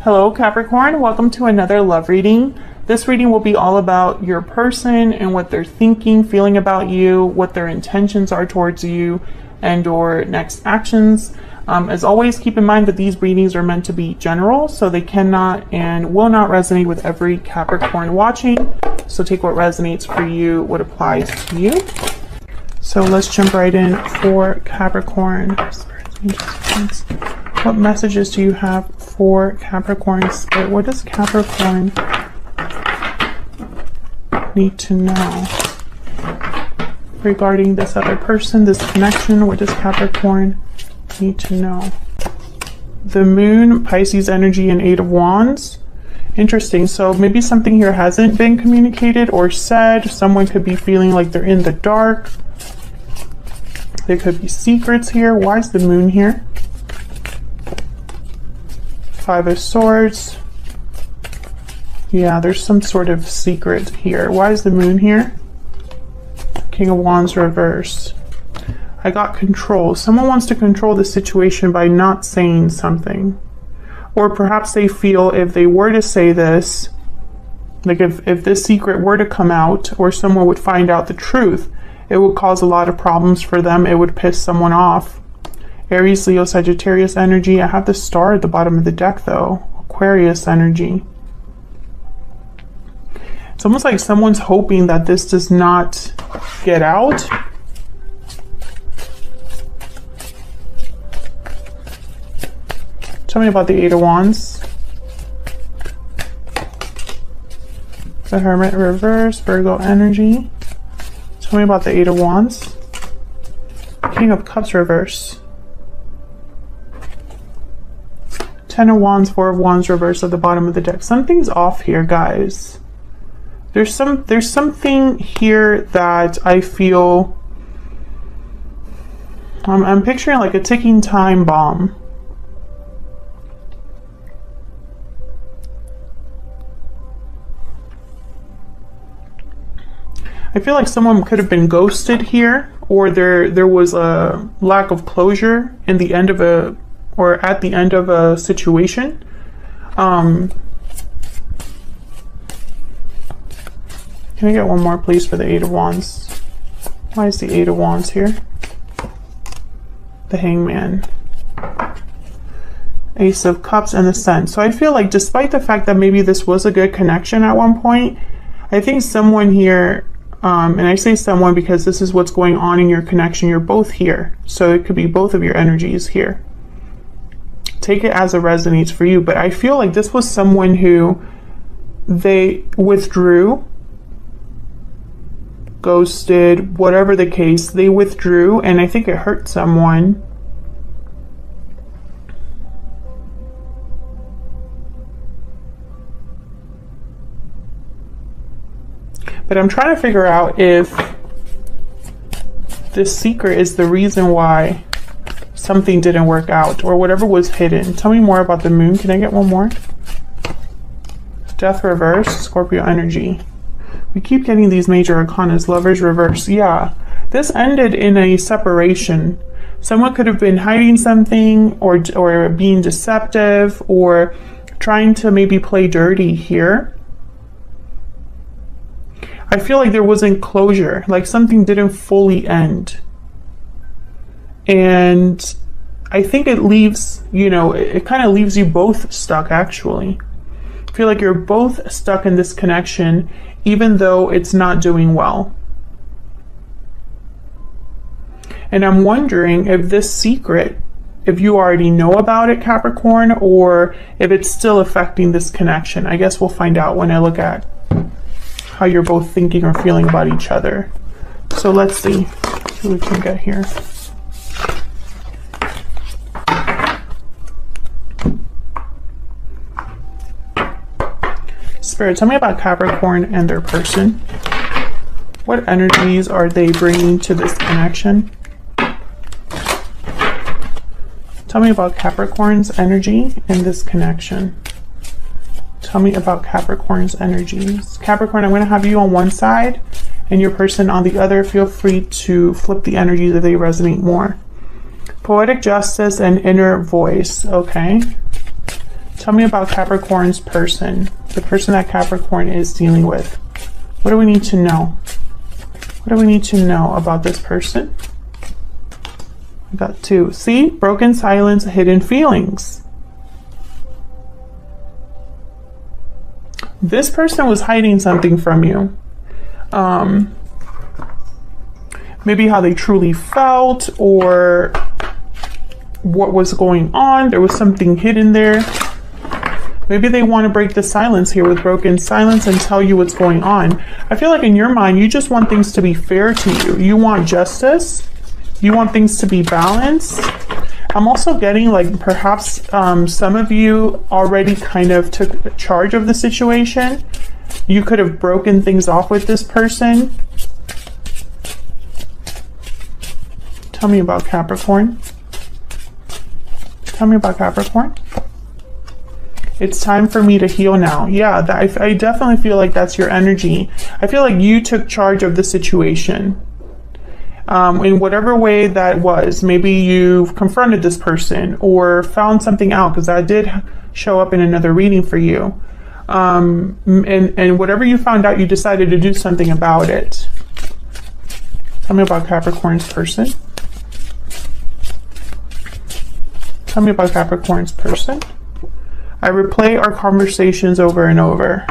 Hello Capricorn, welcome to another love reading. This reading will be all about your person and what they're thinking, feeling about you, what their intentions are towards you, and or next actions. As always, keep in mind that these readings are meant to be general, so they cannot and will not resonate with every Capricorn watching. So take what resonates for you, what applies to you. So let's jump right in for Capricorn. What messages do you have for Capricorn Spirit? What does Capricorn need to know regarding this other person, this connection? What does Capricorn need to know? The Moon, Pisces energy, and Eight of Wands. Interesting. So maybe something here hasn't been communicated or said. Someone could be feeling like they're in the dark. There could be secrets here. Why is the Moon here? Five of Swords. Yeah, there's some sort of secret here. Why is the Moon here? King of Wands reverse. I got control. Someone wants to control the situation by not saying something. Or perhaps they feel if they were to say this, like if this secret were to come out or someone would find out the truth, it would cause a lot of problems for them. It would piss someone off. Aries, Leo, Sagittarius energy. I have the Star at the bottom of the deck though. Aquarius energy. It's almost like someone's hoping that this does not get out. Tell me about the Eight of Wands. The Hermit reverse, Virgo energy. Tell me about the Eight of Wands. King of Cups reverse. Ten of Wands, Four of Wands reverse at the bottom of the deck. Something's off here, guys. There's something here that I feel I'm picturing like a ticking time bomb. I feel like someone could have been ghosted here, or there was a lack of closure in the end of a or at the end of a situation. Can I get one more please for the Eight of Wands? Why is the Eight of Wands here? The Hangman. Ace of Cups and the Sun. So I feel like despite the fact that maybe this was a good connection at one point, I think someone here, and I say someone because this is what's going on in your connection. You're both here. So it could be both of your energies here. Take it as it resonates for you. But I feel like this was someone who they withdrew, ghosted, whatever the case, they withdrew, and I think it hurt someone. But I'm trying to figure out if this secret is the reason why something didn't work out or whatever was hidden. Tell me more about the Moon. Can I get one more? Death reverse, Scorpio energy. We keep getting these major arcanas. Lovers reverse. Yeah, this ended in a separation. Someone could have been hiding something or being deceptive or trying to maybe play dirty here. I feel like there wasn't closure, like something didn't fully end. And I think it leaves, it kind of leaves you both stuck actually. I feel like you're both stuck in this connection, even though it's not doing well. And I'm wondering if this secret, if you already know about it, Capricorn, or if it's still affecting this connection. I guess we'll find out when I look at how you're both thinking or feeling about each other. So let's see what we can get here. Spirit, tell me about Capricorn and their person. What energies are they bringing to this connection? Tell me about Capricorn's energy in this connection. Tell me about Capricorn's energies. Capricorn, I'm going to have you on one side and your person on the other. Feel free to flip the energies if they resonate more. Poetic justice and inner voice. Okay. Tell me about Capricorn's person, the person that Capricorn is dealing with. What do we need to know? What do we need to know about this person? I got 2. See? Broken silence, hidden feelings. This person was hiding something from you. Maybe how they truly felt or what was going on. There was something hidden there. Maybe they want to break the silence here with broken silence and tell you what's going on. I feel like in your mind, you just want things to be fair to you. You want justice. You want things to be balanced. I'm also getting like perhaps some of you already kind of took charge of the situation. You could have broken things off with this person. Tell me about Capricorn. Tell me about Capricorn. It's time for me to heal now. Yeah, I definitely feel like that's your energy. I feel like you took charge of the situation. In whatever way that was. Maybe you've confronted this person or found something out, because that did show up in another reading for you. And whatever you found out, you decided to do something about it. Tell me about Capricorn's person. Tell me about Capricorn's person. I replay our conversations over and over.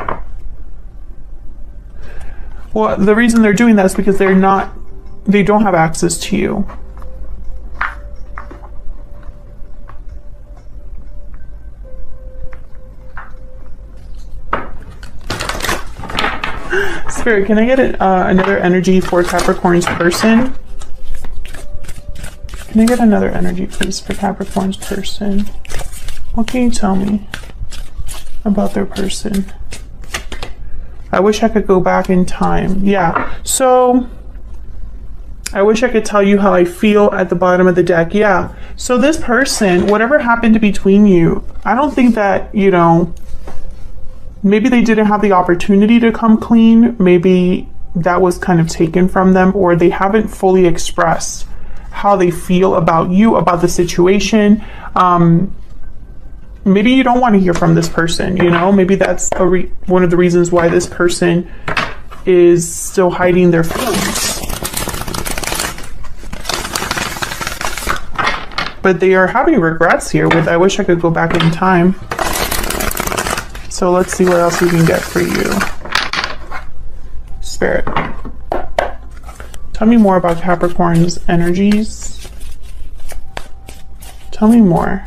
Well, the reason they're doing that is because they don't have access to you. Spirit, can I get another energy for Capricorn's person? Can I get another energy, please, for Capricorn's person? What can you tell me about their person? I wish I could go back in time. Yeah, so I wish I could tell you how I feel at the bottom of the deck. Yeah, so this person, whatever happened between you, I don't think that, you know, maybe they didn't have the opportunity to come clean. Maybe that was kind of taken from them, or they haven't fully expressed how they feel about you, about the situation. Maybe you don't want to hear from this person, you know? Maybe that's one of the reasons why this person is still hiding their feelings. But they are having regrets here with, I wish I could go back in time. So let's see what else we can get for you. Spirit. Tell me more about Capricorn's energies. Tell me more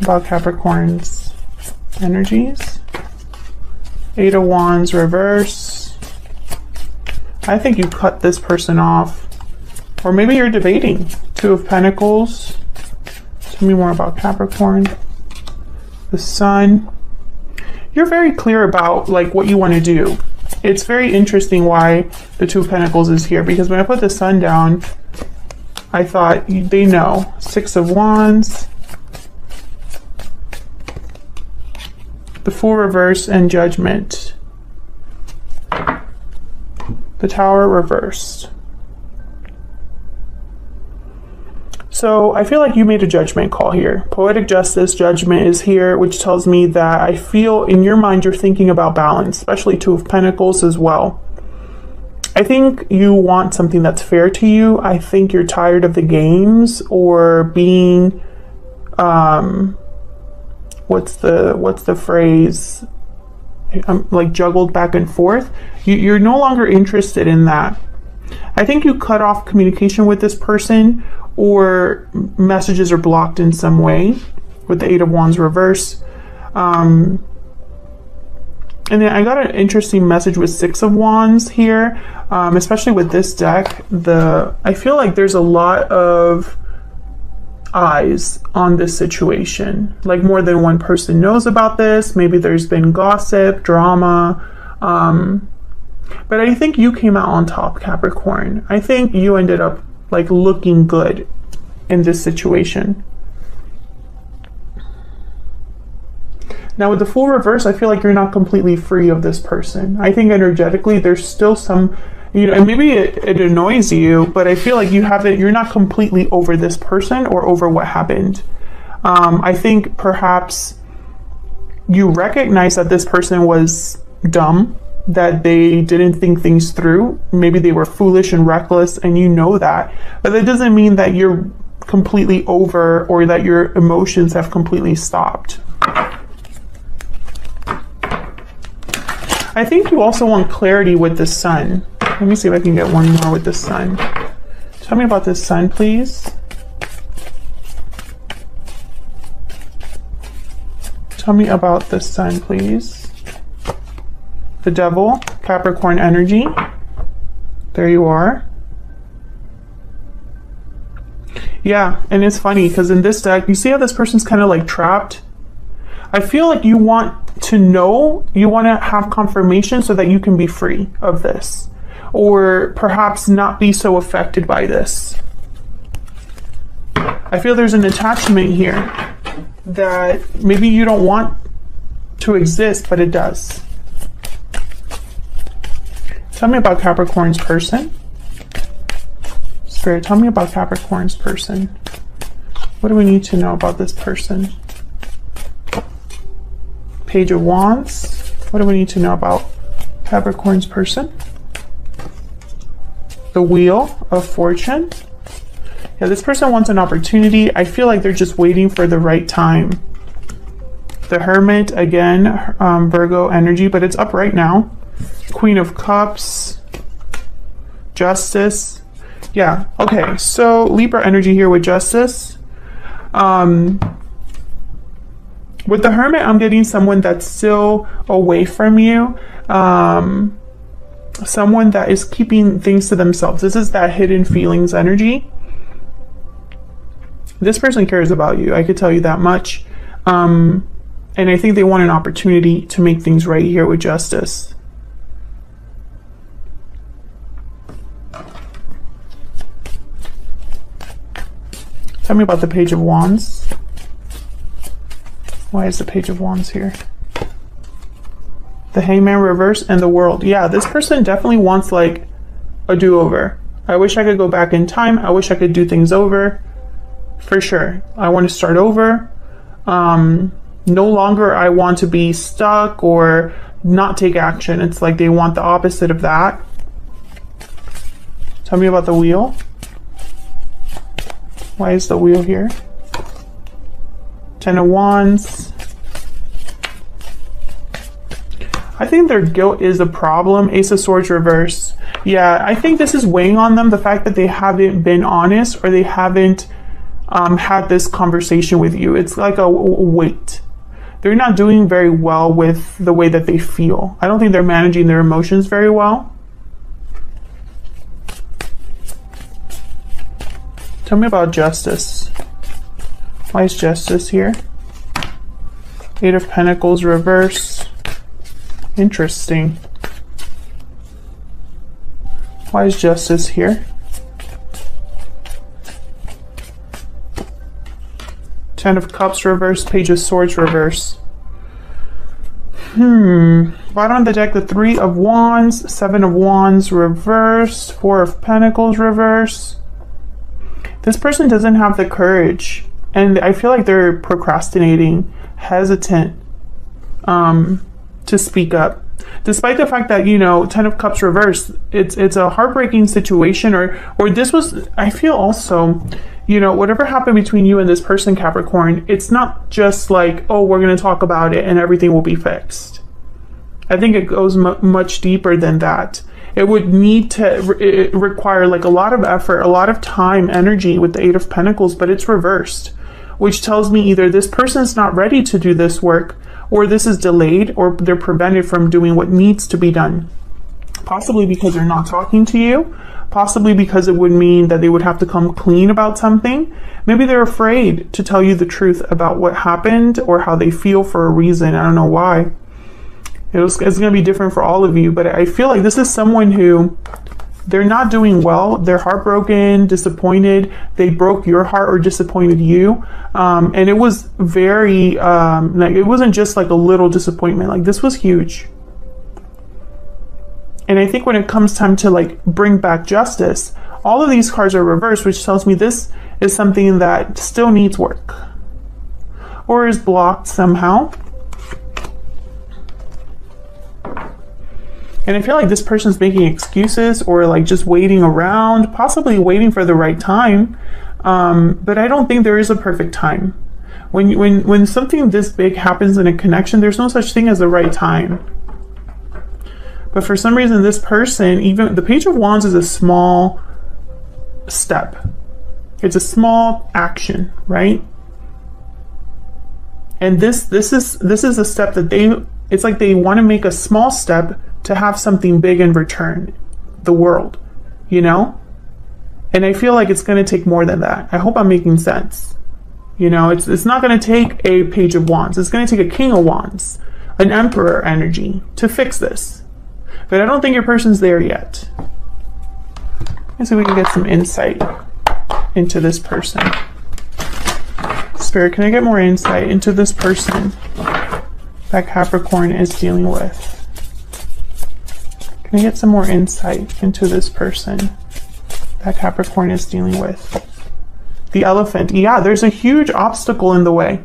about Capricorn's energies. 8 of Wands reverse. I think you cut this person off. Or maybe you're debating. 2 of Pentacles. Tell me more about Capricorn. The Sun. You're very clear about like what you want to do. It's very interesting why the 2 of Pentacles is here, because when I put the Sun down, I thought they know. 6 of Wands. The Fool reverse and Judgment. The Tower reversed. So I feel like you made a judgment call here. Poetic Justice, Judgment is here, which tells me that I feel in your mind you're thinking about balance, especially 2 of Pentacles as well. I think you want something that's fair to you. I think you're tired of the games or being, what's the phrase? Like juggled back and forth. You're no longer interested in that. I think you cut off communication with this person, or messages are blocked in some way with the 8 of Wands reverse. And then I got an interesting message with 6 of Wands here, especially with this deck. I feel like there's a lot of eyes on this situation. Like more than one person knows about this. Maybe there's been gossip, drama. But I think you came out on top, Capricorn. I think you ended up like looking good in this situation. Now with the Fool reverse, I feel like you're not completely free of this person. I think energetically there's still some, you know, and maybe it annoys you, but I feel like you're not completely over this person or over what happened. I think perhaps you recognize that this person was dumb, that they didn't think things through. Maybe they were foolish and reckless, and you know that. But that doesn't mean that you're completely over or that your emotions have completely stopped. I think you also want clarity with the sun. Let me see if I can get one more with the sun. Tell me about this sun, please. Tell me about the sun, please. The devil, Capricorn energy. There you are. Yeah, and it's funny because in this deck, you see how this person's kind of like trapped? I feel like you want to know, you want to have confirmation so that you can be free of this. Or perhaps not be so affected by this. I feel there's an attachment here that maybe you don't want to exist, but it does. Tell me about Capricorn's person. Spirit, tell me about Capricorn's person. What do we need to know about this person? Page of Wands. What do we need to know about Capricorn's person? The Wheel of Fortune. Yeah, this person wants an opportunity. I feel like they're just waiting for the right time. The Hermit, again, Virgo energy, but it's up right now. Queen of Cups. Justice. Yeah, okay, so Libra energy here with Justice. With the Hermit, I'm getting someone that's still away from you. Someone that is keeping things to themselves. This is that hidden feelings energy. This person cares about you. I could tell you that much. And I think they want an opportunity to make things right here with Justice. Tell me about the Page of Wands. Why is the Page of Wands here? The Hangman reverse and the World. Yeah, this person definitely wants like a do-over. I wish I could go back in time. I wish I could do things over. For sure. I want to start over. No longer I want to be stuck or not take action. It's like they want the opposite of that. Tell me about the Wheel. Why is the Wheel here? Ten of Wands. I think their guilt is a problem. Ace of Swords reverse. Yeah, I think this is weighing on them. The fact that they haven't been honest or they haven't had this conversation with you. It's like a weight. They're not doing very well with the way that they feel. I don't think they're managing their emotions very well. Tell me about Justice. Why is Justice here? Eight of Pentacles reverse. Interesting. Why is Justice here? Ten of Cups reverse, Page of Swords reverse. Bottom of the deck, the Three of Wands, Seven of Wands reversed, Four of Pentacles reverse. This person doesn't have the courage, and I feel like they're procrastinating, hesitant to speak up. Despite the fact that, you know, Ten of Cups reversed, it's a heartbreaking situation, or this was, I feel also, you know, whatever happened between you and this person, Capricorn, it's not just like, oh, we're going to talk about it and everything will be fixed. I think it goes much deeper than that. It would need to require like a lot of effort, a lot of time, energy with the Eight of Pentacles, but it's reversed, which tells me either this person's not ready to do this work, or this is delayed, or they're prevented from doing what needs to be done. Possibly because they're not talking to you, possibly because it would mean that they would have to come clean about something. Maybe they're afraid to tell you the truth about what happened or how they feel for a reason. I don't know why. It's going to be different for all of you, but I feel like this is someone who, they're not doing well. They're heartbroken, disappointed. They broke your heart or disappointed you. And it was very, like, it wasn't just like a little disappointment. Like, this was huge. And I think when it comes time to like bring back justice, all of these cards are reversed, which tells me this is something that still needs work or is blocked somehow. And I feel like this person's making excuses or like just waiting around, possibly waiting for the right time. But I don't think there is a perfect time. When something this big happens in a connection, there's no such thing as the right time. But for some reason, this person, even the Page of Wands is a small step. It's a small action, right? And this is a step that it's like they want to make a small step to have something big in return, the world, you know? And I feel like it's going to take more than that. I hope I'm making sense. You know, it's not going to take a Page of Wands. It's going to take a King of Wands, an Emperor energy to fix this. But I don't think your person's there yet. Let's see if we can get some insight into this person. Spirit, can I get more insight into this person that Capricorn is dealing with? Can I get some more insight into this person that Capricorn is dealing with? The Elephant. Yeah, there's a huge obstacle in the way.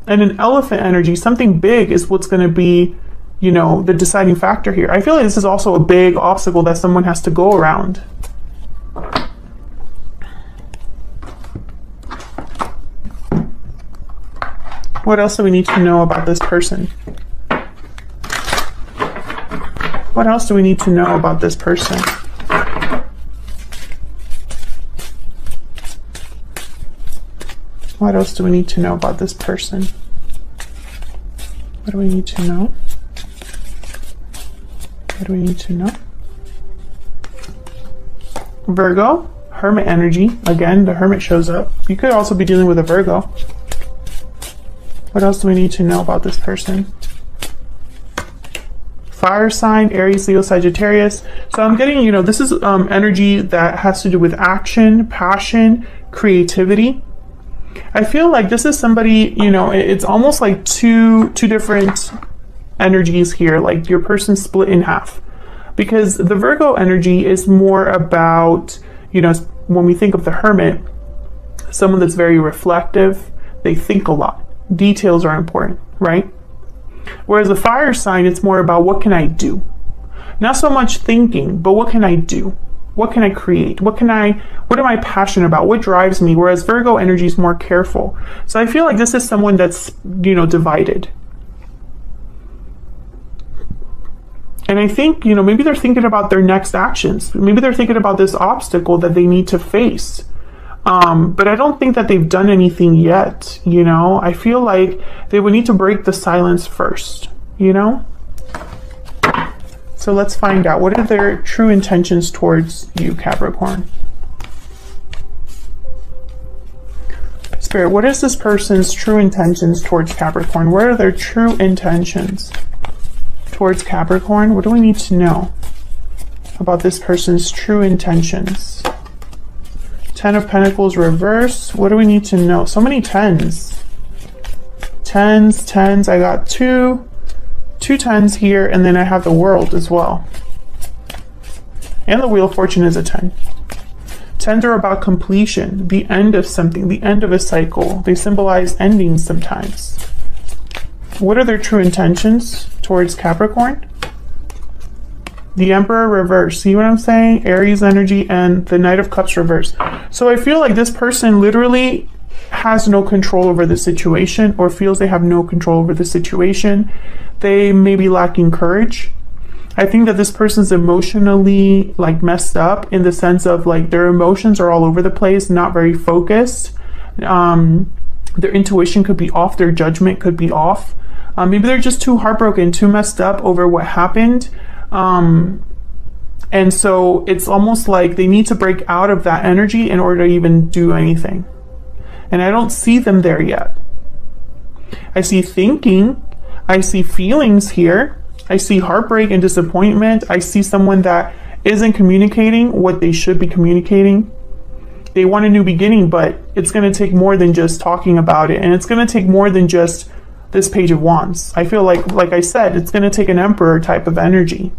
And an elephant energy, something big is what's going to be, you know, the deciding factor here. I feel like this is also a big obstacle that someone has to go around. What else do we need to know about this person? What else do we need to know about this person? What else do we need to know about this person? What do we need to know? What do we need to know? Virgo, Hermit energy. Again, the Hermit shows up. You could also be dealing with a Virgo. What else do we need to know about this person? Fire sign, Aries, Leo, Sagittarius. So I'm getting, you know, this is energy that has to do with action, passion, creativity. I feel like this is somebody, you know, it's almost like two different energies here, like your person split in half. Because the Virgo energy is more about, you know, when we think of the Hermit, someone that's very reflective, they think a lot. Details are important, right? Whereas the fire sign, it's more about what can I do? Not so much thinking, but what can I do? What can I create? What am I passionate about? What drives me? Whereas Virgo energy is more careful. So I feel like this is someone that's, you know, divided. And I think, you know, maybe they're thinking about their next actions. Maybe they're thinking about this obstacle that they need to face. But I don't think that they've done anything yet, you know? I feel like they would need to break the silence first, you know? So let's find out. What are their true intentions towards you, Capricorn? Spirit, what is this person's true intentions towards Capricorn? What are their true intentions towards Capricorn? What do we need to know about this person's true intentions? 10 of Pentacles reverse. What do we need to know? So many tens. Tens. I got two tens here, and then I have the World as well. And the Wheel of Fortune is a 10. Tens are about completion, the end of something, the end of a cycle. They symbolize endings sometimes. What are their true intentions towards Capricorn? The Emperor reverse. See what I'm saying? Aries energy and the Knight of Cups reverse. So I feel like this person literally has no control over the situation, or feels they have no control over the situation. They may be lacking courage. I think that this person's emotionally like messed up, in the sense of like their emotions are all over the place, not very focused. Their intuition could be off, their judgment could be off. Maybe they're just too heartbroken, too messed up over what happened. And so it's almost like they need to break out of that energy in order to even do anything. And I don't see them there yet. I see thinking, I see feelings here, I see heartbreak and disappointment. I see someone that isn't communicating what they should be communicating. They want a new beginning, but it's going to take more than just talking about it. And it's going to take more than just this Page of Wands. I feel like I said, it's going to take an Emperor type of energy.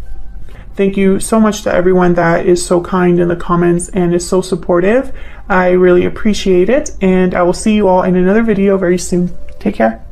Thank you so much to everyone that is so kind in the comments and is so supportive. I really appreciate it. And I will see you all in another video very soon. Take care.